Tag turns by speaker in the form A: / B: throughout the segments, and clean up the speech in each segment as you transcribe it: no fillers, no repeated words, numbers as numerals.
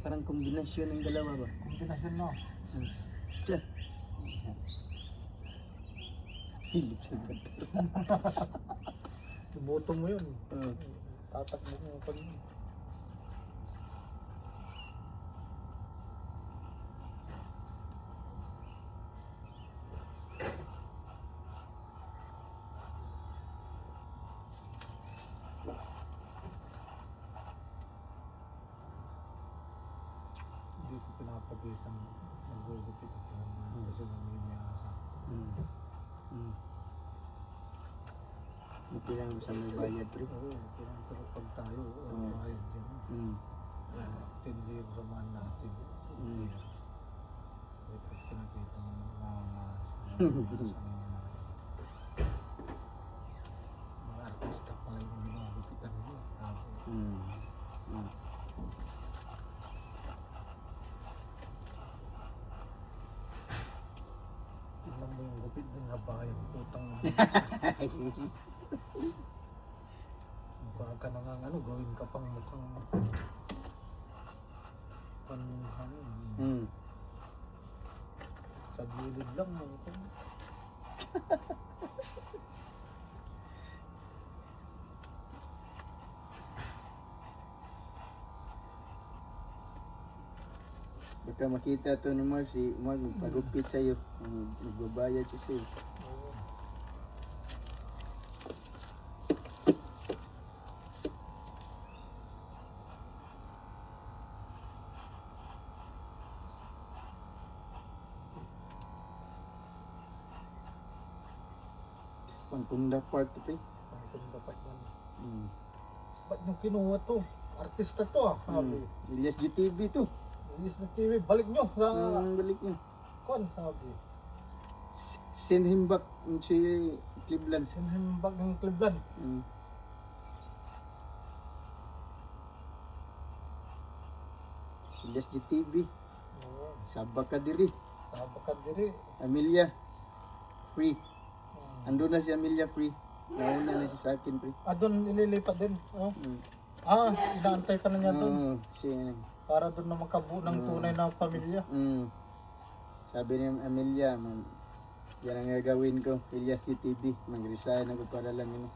A: Parang kombinasyon ng dalawa ba?
B: Kombinasyon no.
A: Siya. Hilip sa ganda.
B: Ibuto mo yun.
A: Oo.
B: Tatakbo mo pa rin. Hindi ko pinapagitan nagugupit ito kasi namimiyasa.
A: Hindi lang sa may bayad, pre.
B: Oo, pero pag tayo, bayad din. 10 years naman natin. Kaya pag pinakita mo mga artista pala yung ginagupitan mo. Tignan mo yung gupit din sa bayan, putang mukha ka na nga gawin ka pang mukhang sa gilid lang mo.
A: Baka makita to ni Mark, si Mark magpagupit sa'yo. Magbabayad siya sa'yo. Pangkunda Park to, pre.
B: Kung dapat man.
A: Mm.
B: Ba't nyo kinuha to? Artista to sabi.
A: Elias GTV to.
B: Ilis na TV, balik nyo sa
A: Balik niya.
B: kon, sabi.
A: Send him back si Cleveland.
B: Send him back ng Cleveland.
A: Elias GTV.
B: Oo.
A: Sabak ka diri.
B: Sabi ka diri.
A: Amelia. Free. Ando na si Amelia free. Nauna na siya sa akin, pre.
B: Doon ililipat din. Inaantay ka na niya doon.
A: Siya.
B: Para doon na makabuo ng tunay na pamilya.
A: Sabi ni Amelia, yan ang gagawin ko. Elias TV. Mag-resign ako para lang yun.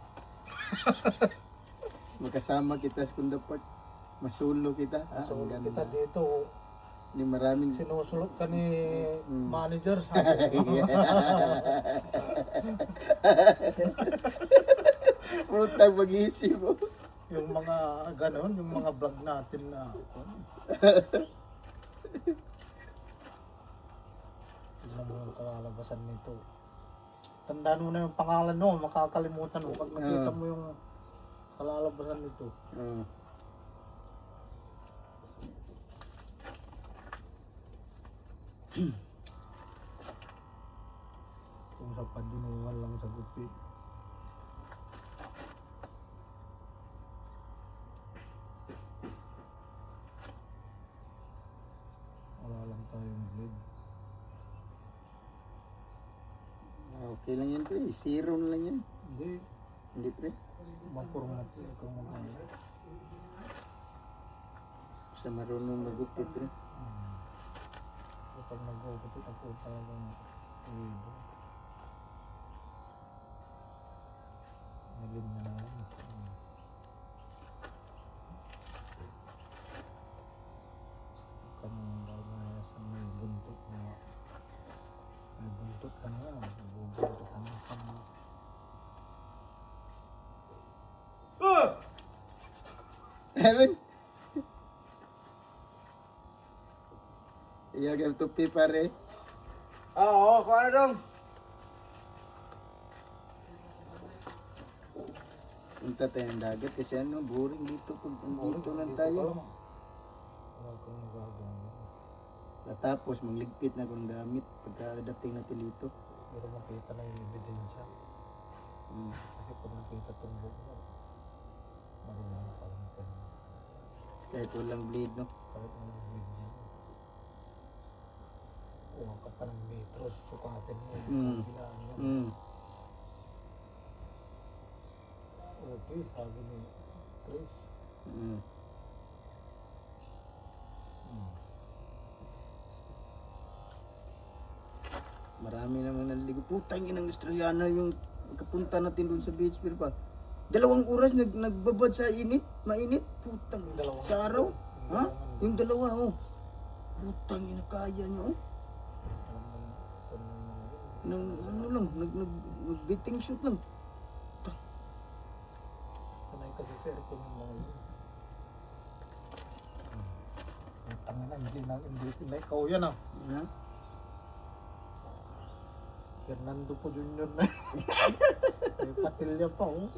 A: Magkasama kita sa Kunda Park. Masulo kita.
B: So
A: Ang ganda.
B: kita dito,
A: Ni maraming
B: sinusulot ka ni manager.
A: Putang mag-iisip mo.
B: Yung mga ganon, yung mga vlog natin na tignan mo yung kalalabasan nito. Tandaan mo na yung pangalan mo, makakalimutan mo pag nakita mo yung kalalabasan nito. Kung sa padinungan lang sa gupi. Wala lang tayong bleed.
A: Okay lang yan, pre. Zero na lang yan. Hindi, pre.
B: Mapurmat kung magkano.
A: Basta marunong magupit, pre.
B: Kapag nag-upit ako talagang uwibo. Nalim na lang. Kanong gagaya sa may buntot na may buntot ka na bubuntot ka na sa
A: Evan? Iya, game tupi pare.
C: Oo, kung ano dong?
A: Punta tayo ng dagat kasi ano, boring dito pag dito lang tayo.
B: wala kang nagagawa.
A: Tapos magligpit na kung gamit pagkadating natin dito.
B: Pero makita na yung ebidensya. Kasi pag nakita itong buko, marunong na parang ito.
A: Kahit walang bleed, no?
B: Kahit anong video. Kuha ka pa ng metros, sukatin mo. Bilaan yan. Okay, sabi ni Chris.
A: Marami naman naliligo. Putang inang Australiana yung pagkapunta natin doon sa beach pier pa. 2 oras nagbabad sa init, mainit. Putang
B: Dalawang-
A: sa araw. Ha?
B: dalawang-
A: Yung dalawa oh. Putang ina kaya niyo oh.
B: Alam mo, kung ano yun.
A: Nang ano lang, beating shoot lang.
B: Sanay kasi sir kung yung mga yun. Ang tangina, hindi na ikaw yan ah.
A: Ha?
B: Fernando po Junior na. May patilya pa oh.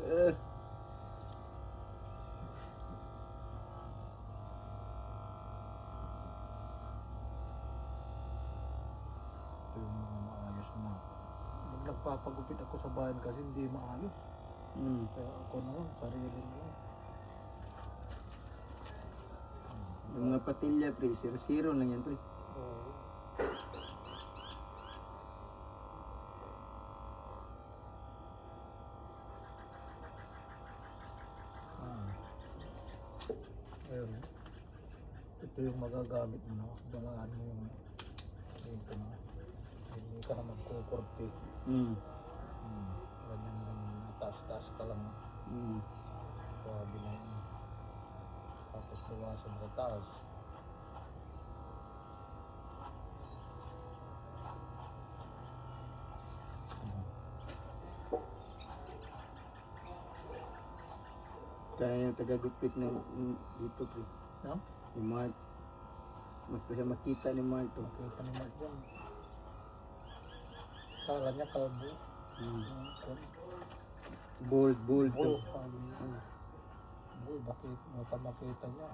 B: Ito yung mga maayos na. Pag nagpapagupit ako sa bayan kasi hindi maayos. Kaya ako na lang, sarili na lang.
A: Yung mga patilya pre, 0-0 lang yan pre.
B: Oo. Ayun. Ito yung magagamit mo. Dalaan mo yung dito mo. Hindi ka na magkukurti. Ganyan lang. Taas-taas ka lang. Sabi na yun. Tapos bawasan sa taas.
A: Kaya yung taga-gupit na dito pre.
B: No?
A: Yung Mark. Magpasa makita ni Mark to.
B: Makita ni Mark dyan. Kala niya kalbo.
A: Bold to.
B: Bull. Bull, bakit makita niya?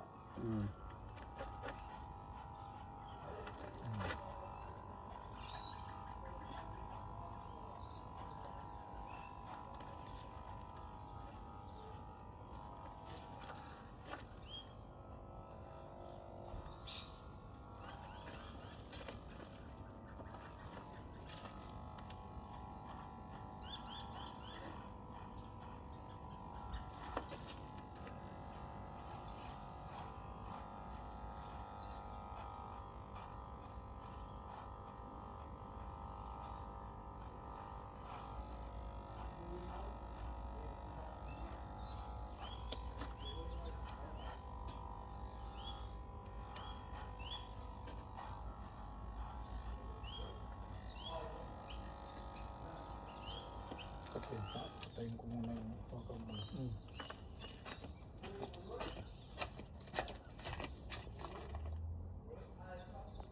B: Patayin ko muna yung pagkakas.